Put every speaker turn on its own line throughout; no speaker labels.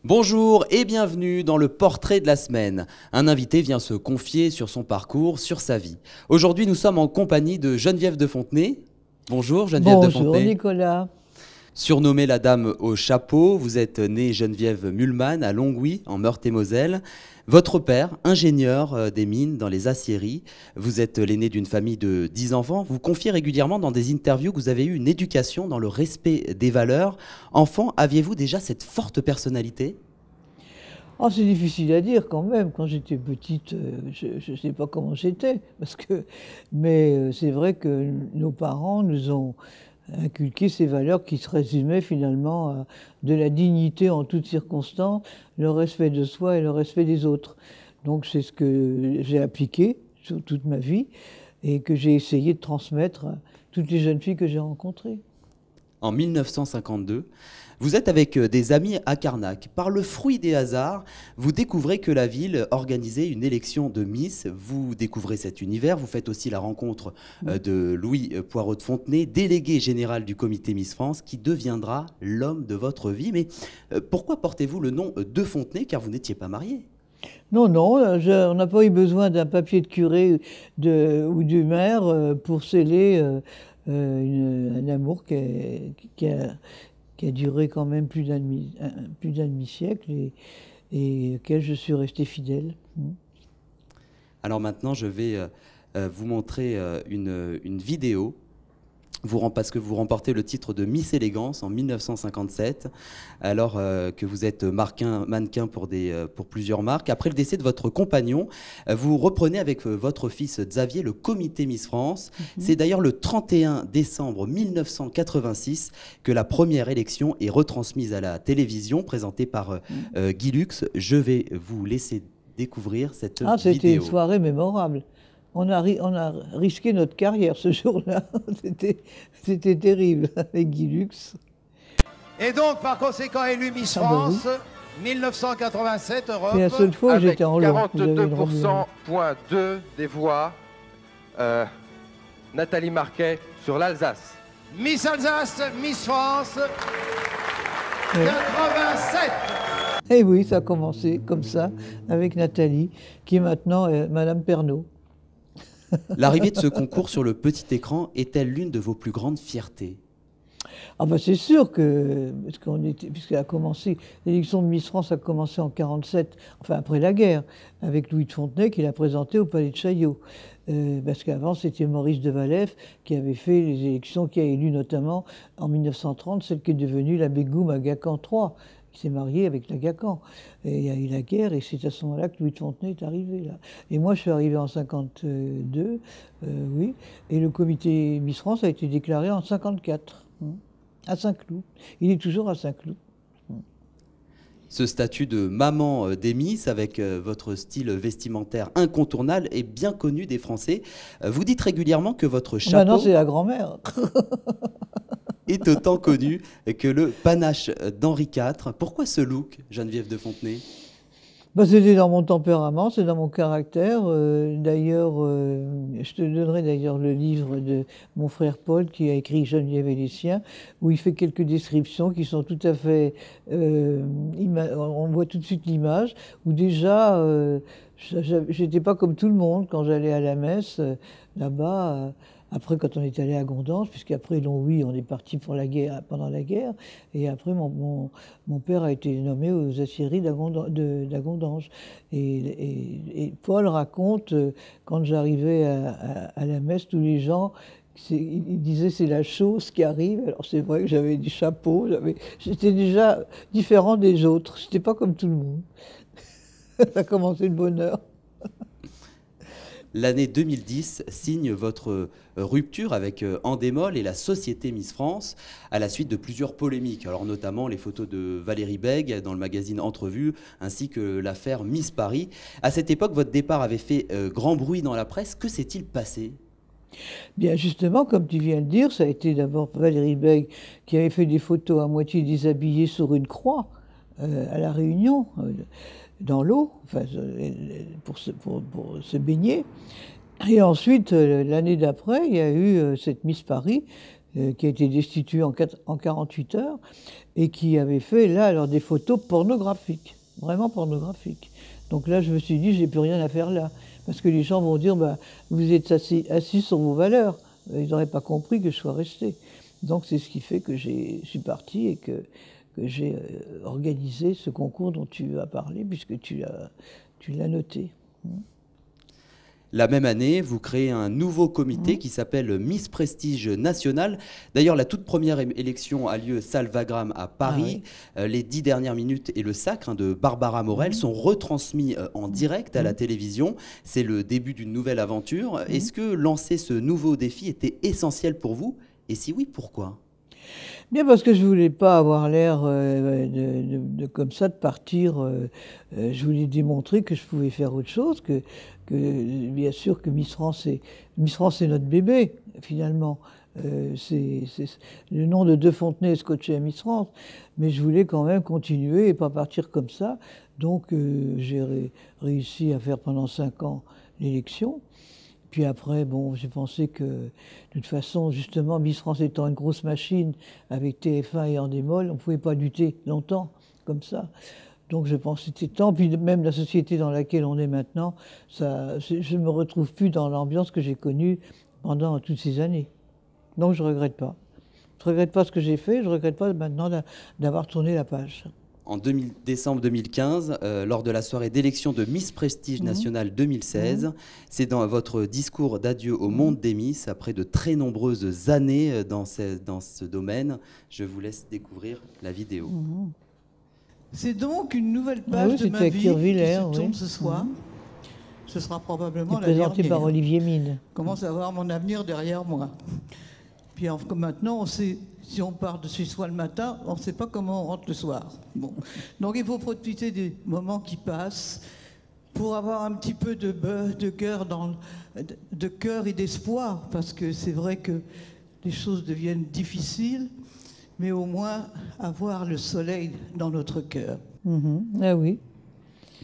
Bonjour et bienvenue dans le portrait de la semaine. Un invité vient se confier sur son parcours, sur sa vie. Aujourd'hui, nous sommes en compagnie de Geneviève de Fontenay. Bonjour Geneviève de Fontenay.
Bonjour Nicolas.
Surnommée la dame au chapeau, vous êtes née Geneviève Mühlmann à Longwy, en Meurthe-et-Moselle. Votre père, ingénieur des mines dans les aciéries, vous êtes l'aîné d'une famille de 10 enfants. Vous confiez régulièrement dans des interviews que vous avez eu une éducation dans le respect des valeurs. Enfant, aviez-vous déjà cette forte personnalité ?
Oh, c'est difficile à dire quand même. Quand j'étais petite, je ne sais pas comment j'étais, mais c'est vrai que nos parents nous ont inculqué ces valeurs qui se résumaient finalement à de la dignité en toutes circonstances, le respect de soi et le respect des autres. Donc c'est ce que j'ai appliqué sur toute ma vie et que j'ai essayé de transmettre à toutes les jeunes filles que j'ai rencontrées.
En 1952, vous êtes avec des amis à Carnac. Par le fruit des hasards, vous découvrez que la ville organisait une élection de Miss. Vous découvrez cet univers. Vous faites aussi la rencontre de Louis Poirot de Fontenay, délégué général du comité Miss France, qui deviendra l'homme de votre vie. Mais pourquoi portez-vous le nom de Fontenay, car vous n'étiez pas marié ?
Non, on n'a pas eu besoin d'un papier de curé ou du maire pour sceller un amour qui a duré quand même plus d'un demi-siècle et auquel je suis restée fidèle.
Alors maintenant, je vais vous montrer une vidéo. Parce que vous remportez le titre de Miss Élégance en 1957, alors que vous êtes mannequin pour plusieurs marques. Après le décès de votre compagnon, vous reprenez avec votre fils Xavier le comité Miss France. C'est d'ailleurs le 31 décembre 1986 que la première élection est retransmise à la télévision, présentée par Guy Lux. Je vais vous laisser découvrir cette vidéo.
C'était une soirée mémorable. On a risqué notre carrière ce jour-là. C'était terrible avec Guy Lux.
Et donc, par conséquent, élu Miss France, 1987, Europe.
C'est la seule fois où j'étais en Europe.
42,2% des voix, Nathalie Marquet sur l'Alsace.
Miss Alsace, Miss France, 87.
Et oui, ça a commencé comme ça, avec Nathalie, qui est maintenant Madame Pernaut.
L'arrivée de ce concours sur le petit écran est-elle l'une de vos plus grandes fiertés ?
Ah ben c'est sûr que, puisqu'elle a commencé, l'élection de Miss France a commencé en 1947, enfin après la guerre, avec Louis de Fontenay qui l'a présenté au Palais de Chaillot. Parce qu'avant c'était Maurice de Waleffe qui avait fait les élections, qui a élu notamment en 1930 celle qui est devenue la Begum à Gacon III. Qui s'est marié avec la Gacon. Et il y a eu la guerre, et c'est à ce moment-là que Louis de Fontenay est arrivé là. Et moi, je suis arrivé en 1952, oui, et le comité Miss France a été déclaré en 1954, à Saint-Cloud. Il est toujours à Saint-Cloud.
Ce statut de maman des Miss, avec votre style vestimentaire incontournable, est bien connu des Français. Vous dites régulièrement que votre chapeau...
Maintenant, c'est la grand-mère.
est autant connu que le panache d'Henri IV. Pourquoi ce look, Geneviève de Fontenay ?
C'était dans mon tempérament, c'est dans mon caractère. D'ailleurs, je te donnerai d'ailleurs le livre de mon frère Paul qui a écrit Geneviève et les siens, où il fait quelques descriptions qui sont tout à fait... on voit tout de suite l'image, où déjà, j'étais pas comme tout le monde quand j'allais à la messe, là-bas... Après, quand on est allé à Gondange, puisqu'après Longwy, on est parti pour la guerre, pendant la guerre, et après, mon père a été nommé aux aciéries d'Agondange. Et Paul raconte, quand j'arrivais à la messe, tous les gens, il disait c'est la chose qui arrive. Alors c'est vrai que j'avais des chapeaux, j'étais déjà différent des autres, j'étais pas comme tout le monde. Ça a commencé de bonne heure.
L'année 2010 signe votre rupture avec Endemol et la Société Miss France à la suite de plusieurs polémiques, alors notamment les photos de Valérie Bègue dans le magazine Entrevue ainsi que l'affaire Miss Paris. À cette époque, votre départ avait fait grand bruit dans la presse. Que s'est-il passé ?
Bien justement, comme tu viens de dire, ça a été d'abord Valérie Bègue qui avait fait des photos à moitié déshabillée sur une croix à La Réunion. Dans l'eau, enfin, pour se baigner. Et ensuite, l'année d'après, il y a eu cette Miss Paris qui a été destitué en 48 heures, et qui avait fait, là, alors, des photos pornographiques, vraiment pornographiques. Donc là, je me suis dit, j'ai plus rien à faire là. Parce que les gens vont dire, bah, vous êtes assis sur vos valeurs. Ils n'auraient pas compris que je sois resté. Donc c'est ce qui fait que je suis parti et que j'ai organisé ce concours dont tu as parlé, puisque tu l'as noté.
La même année, vous créez un nouveau comité qui s'appelle Miss Prestige National. D'ailleurs, la toute première élection a lieu salle Wagram à Paris. Ah oui. Les 10 dernières minutes et le sacre de Barbara Morel sont retransmis en direct à la télévision. C'est le début d'une nouvelle aventure. Est-ce que lancer ce nouveau défi était essentiel pour vous? Et si oui, pourquoi?
Bien parce que je voulais pas avoir l'air comme ça, de partir. Je voulais démontrer que je pouvais faire autre chose, que bien sûr que Miss France c'est notre bébé, finalement. C'est le nom de De Fontenay est scotché à Miss France, mais je voulais quand même continuer et pas partir comme ça. Donc j'ai réussi à faire pendant 5 ans l'élection. Puis après, bon, j'ai pensé que, de toute façon, justement, Miss France étant une grosse machine avec TF1 et Endemol, on ne pouvait pas lutter longtemps comme ça. Donc je pense que c'était temps. Puis même la société dans laquelle on est maintenant, je ne me retrouve plus dans l'ambiance que j'ai connue pendant toutes ces années. Donc je ne regrette pas. Je ne regrette pas ce que j'ai fait, je ne regrette pas maintenant d'avoir tourné la page.
En décembre 2015, lors de la soirée d'élection de Miss Prestige National 2016. C'est dans votre discours d'adieu au monde des Miss, après de très nombreuses années dans ce domaine. Je vous laisse découvrir la vidéo.
C'est donc une nouvelle page de ma vie qui se tourne ce soir. Ce sera probablement la dernière.
Présenté par Olivier Mine.
Je commence à voir mon avenir derrière moi. Puis maintenant, on sait, si on part de chez soi le matin, on ne sait pas comment on rentre le soir. Bon. Donc il faut profiter des moments qui passent pour avoir un petit peu de cœur et d'espoir, parce que c'est vrai que les choses deviennent difficiles, mais au moins avoir le soleil dans notre cœur.
Ah oui.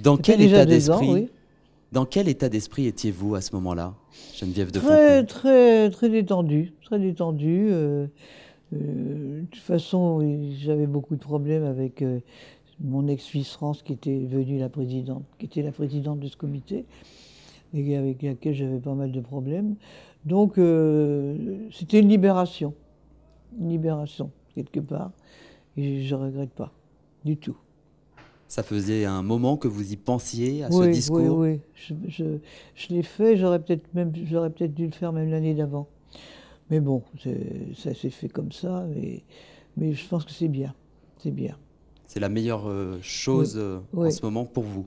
Dans quel état d'esprit Dans quel état d'esprit étiez-vous à ce moment-là, Geneviève de Fontenay?
Très détendu, très détendu. De toute façon, j'avais beaucoup de problèmes avec mon ex-Miss France qui était devenue la présidente de ce comité, et avec laquelle j'avais pas mal de problèmes. Donc c'était une libération, quelque part, et je ne regrette pas du tout.
Ça faisait un moment que vous y pensiez à ce discours?
Oui. Je l'ai fait, j'aurais peut-être dû le faire même l'année d'avant. Mais bon, ça s'est fait comme ça, mais je pense que c'est bien. C'est bien.
C'est la meilleure chose en ce moment pour vous,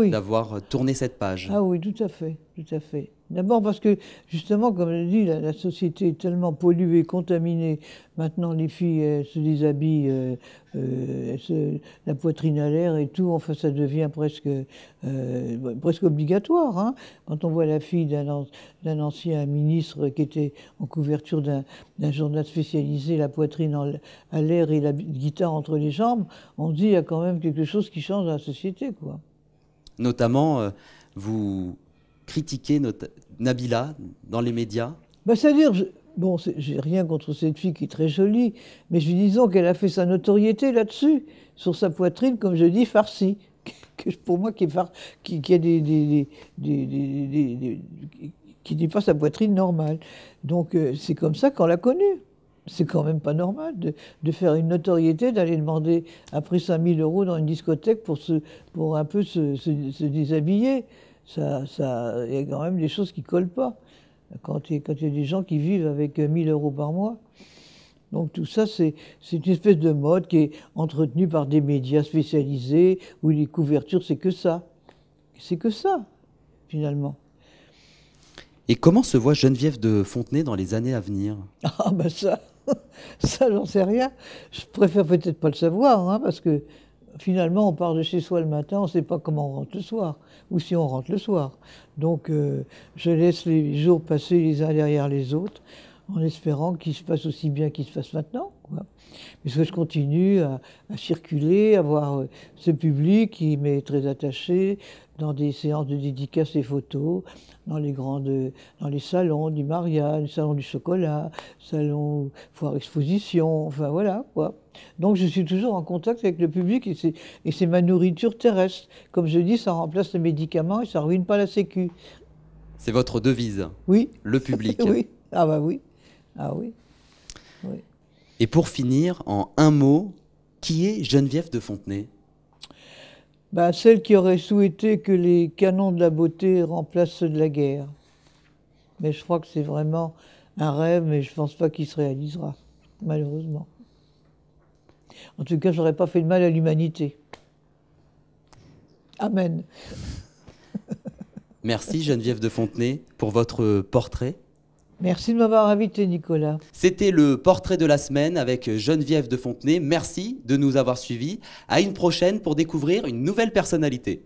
d'avoir tourné cette page.
Ah oui, tout à fait, tout à fait. D'abord parce que, justement, comme je dis, la société est tellement polluée, contaminée. Maintenant, les filles, elles se déshabillent, la poitrine à l'air et tout. Enfin, ça devient presque obligatoire. Hein. Quand on voit la fille d'un ancien ministre qui était en couverture d'un journal spécialisé, la poitrine à l'air et la guitare entre les jambes, on se dit qu'il y a quand même quelque chose qui change dans la société, quoi.
Notamment, vous critiquez Nabila dans les médias?
C'est-à-dire, bon, j'ai rien contre cette fille qui est très jolie, mais disons qu'elle a fait sa notoriété là-dessus, sur sa poitrine, comme je dis, farcie. Pour moi, qui n'est pas sa poitrine normale. Donc c'est comme ça qu'on l'a connue. C'est quand même pas normal de faire une notoriété, d'aller demander après 5 000 € dans une discothèque pour un peu se déshabiller. Il y a quand même des choses qui ne collent pas. Quand il y a des gens qui vivent avec 1 000 € par mois. Donc tout ça, c'est une espèce de mode qui est entretenue par des médias spécialisés, où les couvertures, c'est que ça. C'est que ça, finalement.
Et comment se voit Geneviève de Fontenay dans les années à venir?
Ah ben ça j'en sais rien. Je préfère peut-être pas le savoir, hein, parce que finalement, on part de chez soi le matin, on ne sait pas comment on rentre le soir, ou si on rentre le soir. Donc je laisse les jours passer les uns derrière les autres, en espérant qu'il se passe aussi bien qu'il se passe maintenant, quoi. Parce que je continue à circuler, à voir ce public qui m'est très attaché, dans des séances de dédicaces et photos, dans les salons du mariage, salon du chocolat, salon foire exposition, enfin voilà quoi. Donc je suis toujours en contact avec le public et c'est ma nourriture terrestre. Comme je dis, ça remplace les médicaments et ça ne ruine pas la sécu.
C'est votre devise,
Oui.
le public.
Oui. Ah bah oui. Ah oui. Oui.
Et pour finir, en un mot, qui est Geneviève de Fontenay?
Bah, celle qui aurait souhaité que les canons de la beauté remplacent ceux de la guerre. Mais je crois que c'est vraiment un rêve, mais je ne pense pas qu'il se réalisera, malheureusement. En tout cas, je n'aurais pas fait de mal à l'humanité. Amen.
Merci Geneviève de Fontenay pour votre portrait.
Merci de m'avoir invité, Nicolas.
C'était le portrait de la semaine avec Geneviève de Fontenay. Merci de nous avoir suivis. À une prochaine pour découvrir une nouvelle personnalité.